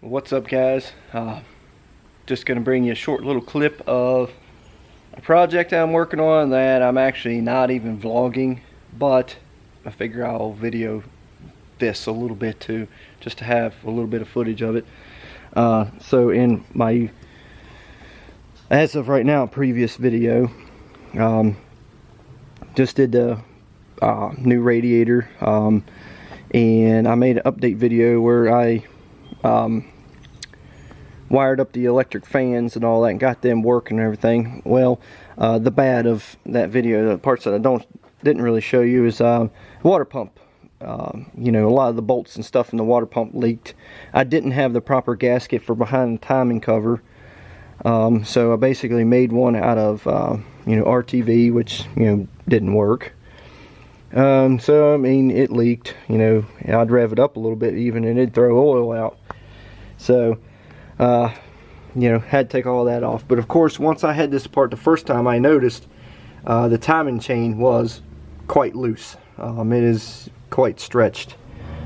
What's up, guys? Just gonna bring you a short little clip of a project I'm working on that I'm actually not even vlogging, but I figure I'll video this a little bit too, just to have a little bit of footage of it. So in my, as of right now, previous video, just did the new radiator, and I made an update video where I wired up the electric fans and all that and got them working and everything. Well, the bad of that video, the parts that I didn't really show you, is water pump. You know, a lot of the bolts and stuff in the water pump leaked. I didn't have the proper gasket for behind the timing cover, so I basically made one out of you know, RTV, which, you know, didn't work. So I mean, it leaked. You know, I'd rev it up a little bit even and it'd throw oil out. So you know, had to take all that off. But of course, once I had this apart the first time, I noticed the timing chain was quite loose. It is quite stretched,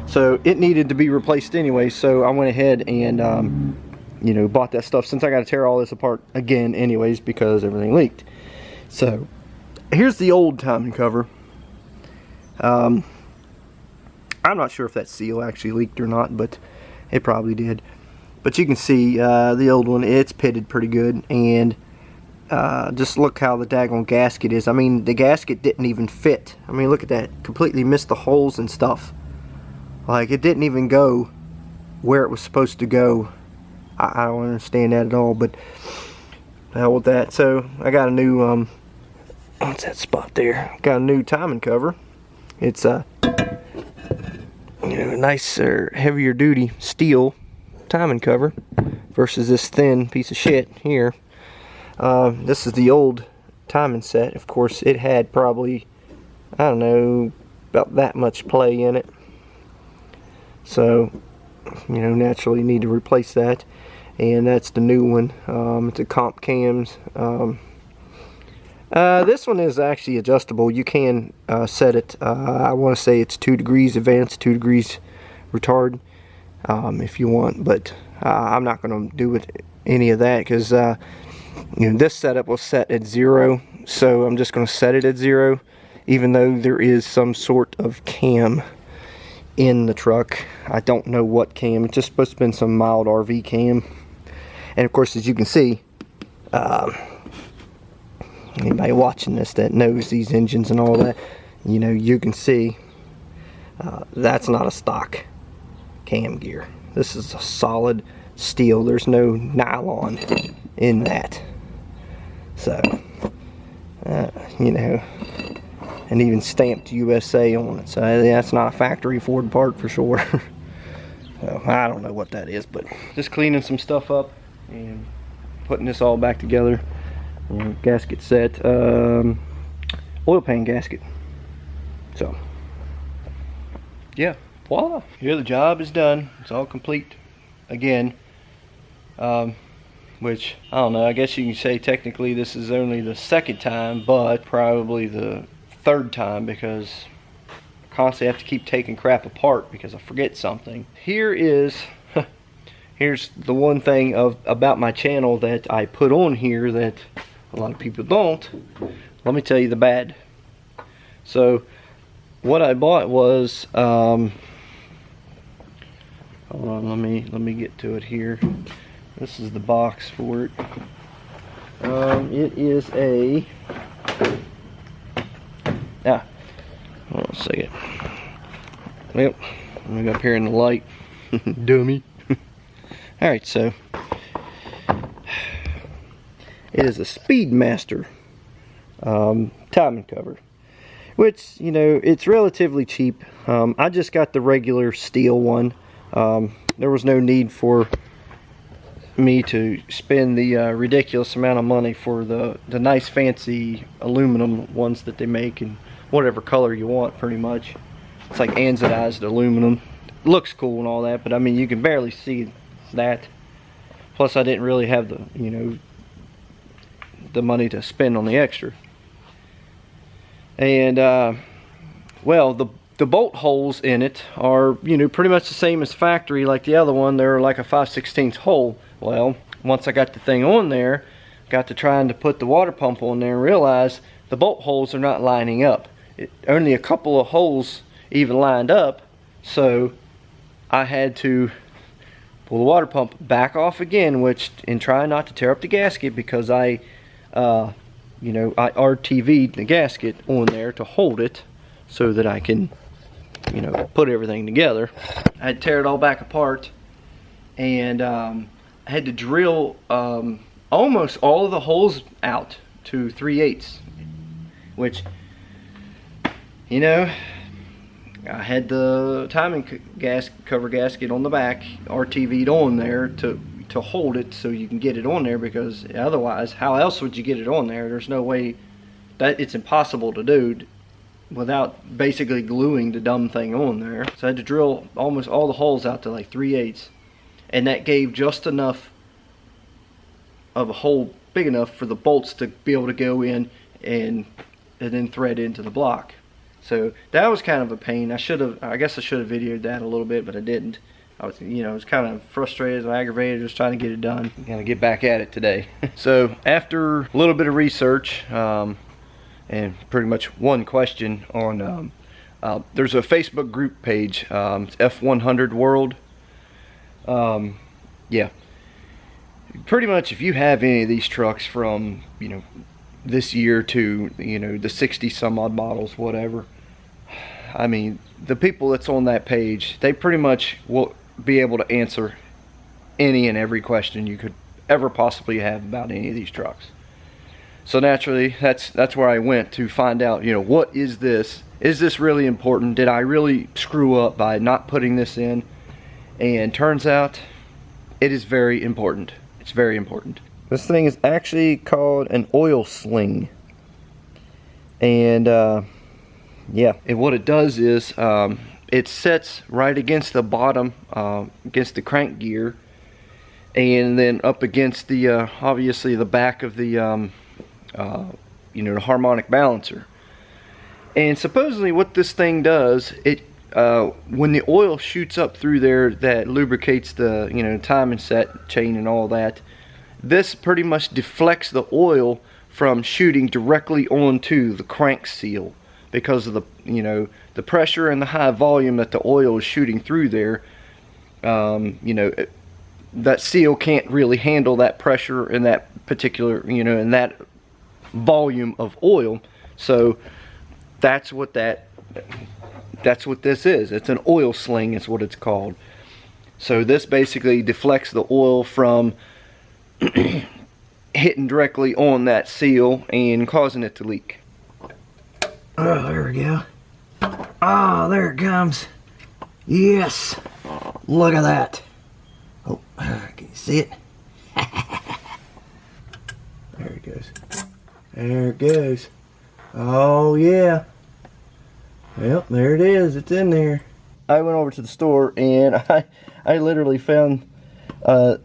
so it needed to be replaced anyway. So I went ahead and you know, bought that stuff, since I got to tear all this apart again anyways because everything leaked. So here's the old timing cover. I'm not sure if that seal actually leaked or not, but it probably did. But you can see the old one, it's pitted pretty good, and just look how the daggone gasket is. I mean, the gasket didn't even fit. I mean, look at that, completely missed the holes and stuff. Like, it didn't even go where it was supposed to go. I don't understand that at all, but the hell with that. So I got a new what's that spot there? Got a new timing cover. It's you know, a nicer, heavier duty steel timing cover versus this thin piece of shit here. This is the old timing set. Of course, it had probably, I don't know, about that much play in it. So, you know, naturally need to replace that. And that's the new one. It's a CAMS. This one is actually adjustable. You can set it, I want to say it's 2 degrees advanced, 2 degrees retard, if you want, but I'm not going to do it, any of that, because you know, this setup was set at 0, so I'm just going to set it at 0, even though there is some sort of cam in the truck. I don't know what cam. It's just supposed to have been some mild RV cam. And of course, as you can see, anybody watching this that knows these engines and all that, you know, you can see that's not a stock cam gear. This is a solid steel. There's no nylon in that. So, you know, and even stamped USA on it. So that's not a factory Ford part for sure. So I don't know what that is, but just cleaning some stuff up and putting this all back together. Gasket set, oil pan gasket. So yeah, voila, here the job is done. It's all complete again, which I don't know, I guess you can say technically this is only the second time, but probably the third time, because I constantly have to keep taking crap apart because I forget something. Here's the one thing about my channel that I put on here that a lot of people don't. Let me tell you the bad. So what I bought was hold on, let me get to it here. This is the box for it. It is a hold on a second. Yep, let me go up here in the light. Dummy. Alright, so it is a Speedmaster timing cover, which, you know, it's relatively cheap. I just got the regular steel one. There was no need for me to spend the ridiculous amount of money for the nice fancy aluminum ones that they make in whatever color you want, pretty much. It's like anodized aluminum. It looks cool and all that, but I mean, you can barely see that. Plus, I didn't really have the, you know, the money to spend on the extra. And well, the bolt holes in it are, you know, pretty much the same as factory. Like the other one, they're like a 5/16 hole. Well, once I got the thing on there, got to trying to put the water pump on there and realized the bolt holes are not lining up. Only a couple of holes even lined up, so I had to pull the water pump back off again, which, in trying not to tear up the gasket, because I RTV'd the gasket on there to hold it so that I can, you know, put everything together. I had to tear it all back apart, and I had to drill almost all of the holes out to 3/8, which, you know, I had the timing cover gasket on the back RTV'd on there to hold it so you can get it on there, because otherwise, how else would you get it on there? There's no way, that it's impossible to do without basically gluing the dumb thing on there. So I had to drill almost all the holes out to like 3/8, and that gave just enough of a hole big enough for the bolts to be able to go in and then thread into the block. So that was kind of a pain. I guess I should have videoed that a little bit, but I didn't. I was, you know, I was kind of frustrated and aggravated just trying to get it done. Gotta get back at it today. So after a little bit of research, and pretty much one question on, there's a Facebook group page, F100 World. Yeah. Pretty much if you have any of these trucks from, you know, this year to, you know, the 60 some odd models, whatever, I mean, the people that's on that page, they pretty much will be able to answer any and every question you could ever possibly have about any of these trucks. So naturally, that's where I went to find out, you know, what is this? Is this really important? Did I really screw up by not putting this in? And turns out it is very important. It's very important. This thing is actually called an oil sling. And yeah, and what it does is it sets right against the bottom, against the crank gear, and then up against the obviously the back of the you know, the harmonic balancer. And supposedly what this thing does, it when the oil shoots up through there that lubricates the, you know, timing set chain and all that, this pretty much deflects the oil from shooting directly onto the crank seal, because of the, you know, the pressure and the high volume that the oil is shooting through there. You know, that seal can't really handle that pressure and that particular, you know, and that volume of oil. So that's what this is. It's an oil sling is what it's called. So this basically deflects the oil from hitting directly on that seal and causing it to leak. Oh, there we go. Oh, there it comes. Yes. Look at that. Oh, can you see it? There it goes. There it goes. Oh, yeah. Well, there it is. It's in there. I went over to the store and I literally found,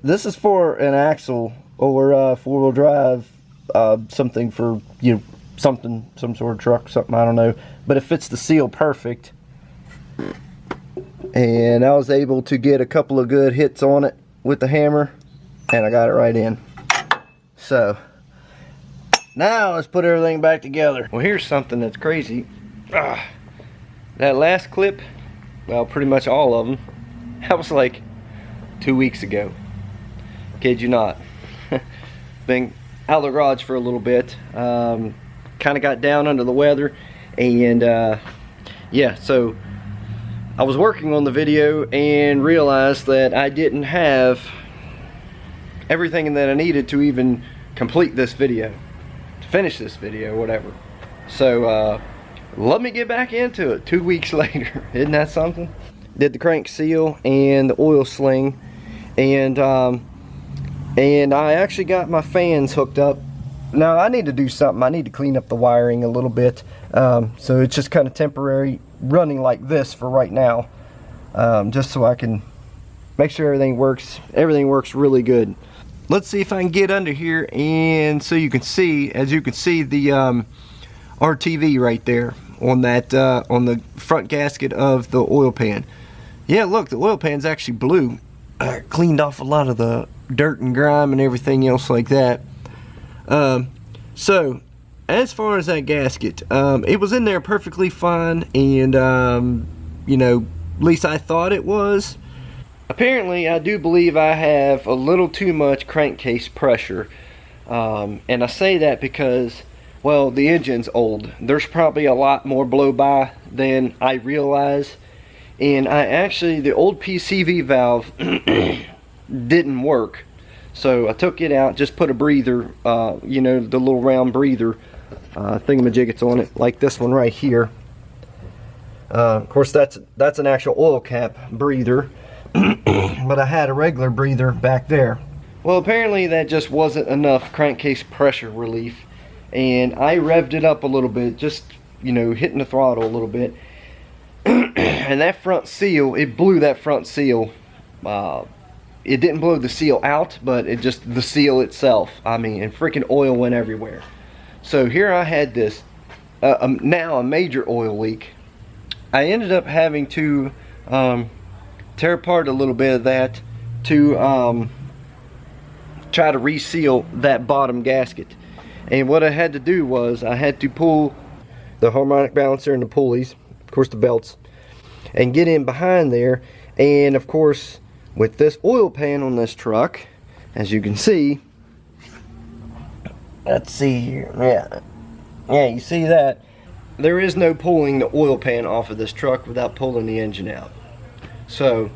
this is for an axle or four-wheel drive, something for, you know, some sort of truck, something, I don't know, but it fits the seal perfect. And I was able to get a couple of good hits on it with the hammer, and I got it right in. So now let's put everything back together. Well, here's something that's crazy. That last clip, well, pretty much all of them, that was like 2 weeks ago. Kid you not. Been out of the garage for a little bit. Kind of got down under the weather, and yeah, so I was working on the video and realized that I didn't have everything that I needed to even complete this video, to finish this video, whatever. So let me get back into it 2 weeks later. Isn't that something? Did the crank seal and the oil sling, and I actually got my fans hooked up. Now I need to do something. I need to clean up the wiring a little bit, so it's just kind of temporary running like this for right now, just so I can make sure everything works really good. Let's see if I can get under here, and so you can see, as you can see, the RTV right there. on that on the front gasket of the oil pan. Yeah, look, the oil pan's actually blue. Cleaned off a lot of the dirt and grime and everything else like that. So as far as that gasket, it was in there perfectly fine, and you know, at least I thought it was. Apparently I do believe I have a little too much crankcase pressure, and I say that because, well, the engine's old. There's probably a lot more blow by than I realize. And the old PCV valve didn't work. So I took it out, just put a breather, you know, the little round breather thingamajiggets on it, like this one right here. Of course, that's an actual oil cap breather, but I had a regular breather back there. Well, apparently that just wasn't enough crankcase pressure relief, and I revved it up a little bit, just, you know, hitting the throttle a little bit. And that front seal, it blew that front seal. It didn't blow the seal out, but it just, the seal itself, I mean, and freaking oil went everywhere. So here I had this, now a major oil leak. I ended up having to tear apart a little bit of that to try to reseal that bottom gasket. And what I had to do was I had to pull the harmonic balancer and the pulleys, of course the belts, and get in behind there. And of course, with this oil pan on this truck, as you can see, let's see here, yeah, you see that there is no pulling the oil pan off of this truck without pulling the engine out. So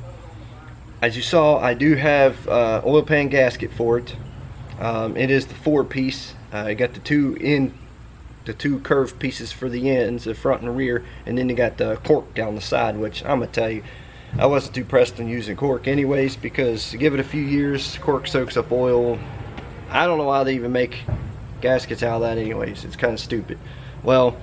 as you saw, I do have oil pan gasket for it. It is the 4-piece. I got the two curved pieces for the ends, the front and the rear, and then you got the cork down the side, which I'm gonna tell you, I wasn't too pressed on using cork anyways, because give it a few years, cork soaks up oil. I don't know why they even make gaskets out of that anyways. It's kind of stupid. Well,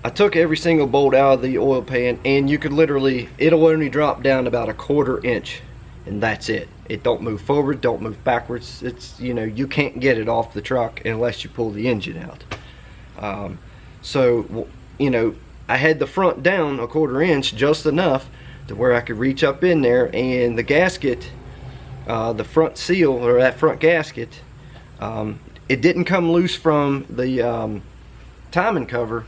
I took every single bolt out of the oil pan, and you could literally, it'll only drop down about a 1/4 inch, and that's it. It don't move forward, don't move backwards. It's, you know, you can't get it off the truck unless you pull the engine out. So, you know, I had the front down a 1/4 inch, just enough to where I could reach up in there, and the gasket, the front seal, or that front gasket, it didn't come loose from the timing cover,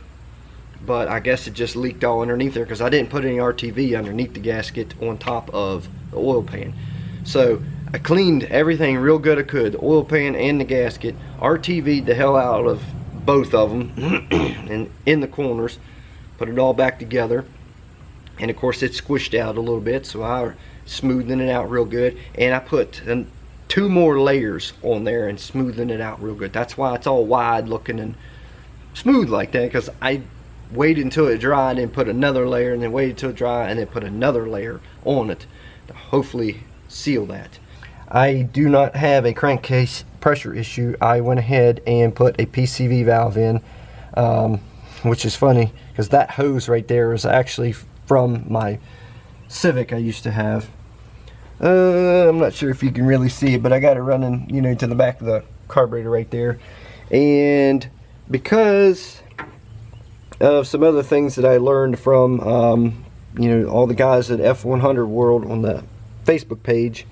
but I guess it just leaked all underneath there because I didn't put any RTV underneath the gasket on top of the oil pan. So I cleaned everything real good I could, the oil pan and the gasket, RTV'd the hell out of both of them and in the corners, put it all back together, and of course it squished out a little bit, so I smoothing it out real good, and I put 2 more layers on there and smoothing it out real good. That's why it's all wide looking and smooth like that, because I waited until it dried and put another layer, and then waited until it dried and then put another layer on it to hopefully seal that. I do not have a crankcase pressure issue. I went ahead and put a PCV valve in, which is funny because that hose right there is actually from my Civic I used to have. I'm not sure if you can really see it, but I got it running, you know, to the back of the carburetor right there. And because of some other things that I learned from you know, all the guys at F100 World on the Facebook page,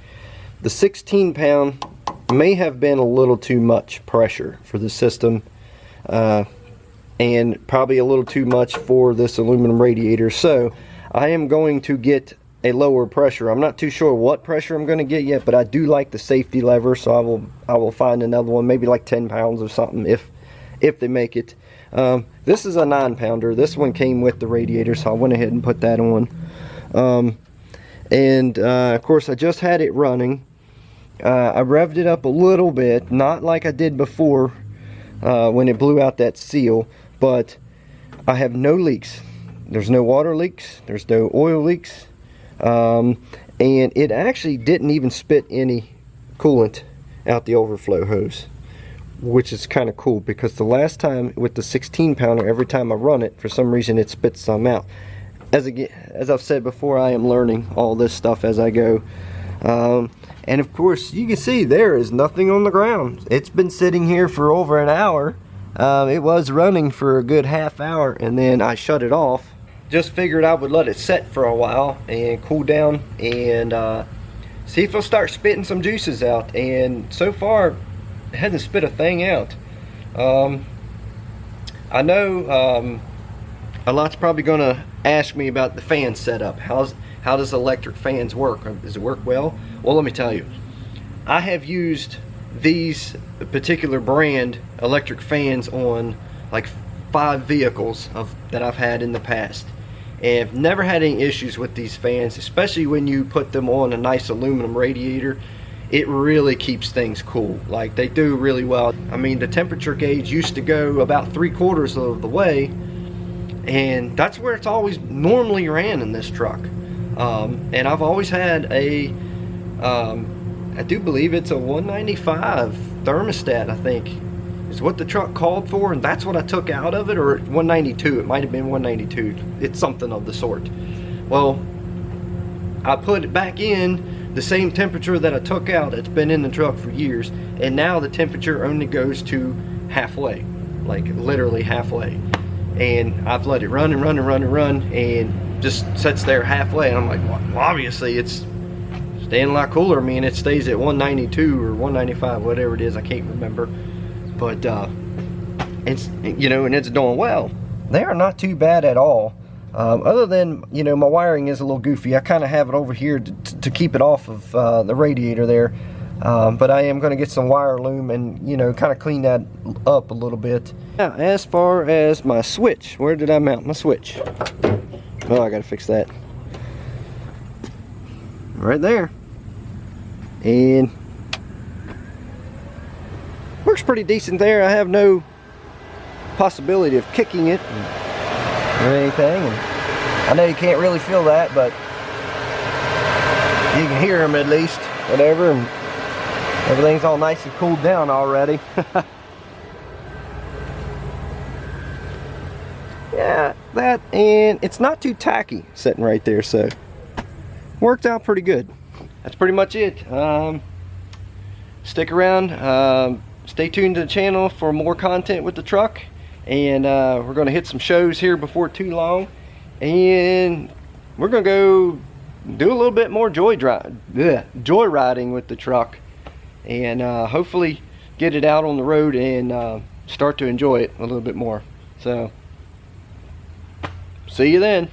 the 16-pound may have been a little too much pressure for the system, and probably a little too much for this aluminum radiator. So I am going to get a lower pressure. I'm not too sure what pressure I'm going to get yet, but I do like the safety lever, so I will find another one, maybe like 10 pounds or something if they make it. This is a 9-pounder. This one came with the radiator, so I went ahead and put that on. Of course, I just had it running. I revved it up a little bit, not like I did before when it blew out that seal, but I have no leaks. There's no water leaks, there's no oil leaks, and it actually didn't even spit any coolant out the overflow hose, which is kind of cool, because the last time with the 16-pounder, every time I run it, for some reason it spits some out. As I've said before, I am learning all this stuff as I go. And of course, you can see there is nothing on the ground. It's been sitting here for over an hour. It was running for a good half hour, and then I shut it off. Just figured I would let it set for a while and cool down and see if it'll start spitting some juices out. And so far, it hasn't spit a thing out. I know a lot's probably gonna ask me about the fan setup. How does electric fans work? Does it work well? Well, let me tell you. I have used these particular brand electric fans on like 5 vehicles that I've had in the past, and I've never had any issues with these fans, especially when you put them on a nice aluminum radiator. It really keeps things cool. Like, they do really well. I mean, the temperature gauge used to go about 3/4 of the way, and that's where it's always normally ran in this truck. And I've always had a I do believe it's a 195 thermostat, I think is what the truck called for, and that's what I took out of it. Or 192, it might have been 192. It's something of the sort. Well, I put it back in the same temperature that I took out. It's been in the truck for years, and now the temperature only goes to halfway, like literally halfway. And I've let it run and run and run and run, and just sits there halfway, and I'm like, well, obviously it's staying a lot cooler. I mean, it stays at 192 or 195, whatever it is, I can't remember. But it's, you know, and it's doing well. They are not too bad at all. Other than, you know, my wiring is a little goofy. I kind of have it over here to keep it off of the radiator there. But I am going to get some wire loom and, you know, kind of clean that up a little bit. Now, as far as my switch, where did I mount my switch? Oh, I got to fix that. Right there. And works pretty decent there. I have no possibility of kicking it or anything. And I know you can't really feel that, but you can hear them at least, whatever. And everything's all nice and cooled down already. Yeah, that, and it's not too tacky sitting right there, so worked out pretty good. That's pretty much it. Stick around, stay tuned to the channel for more content with the truck, and we're going to hit some shows here before too long, and we're going to go do a little bit more joyriding with the truck, and hopefully get it out on the road and start to enjoy it a little bit more. So see you then.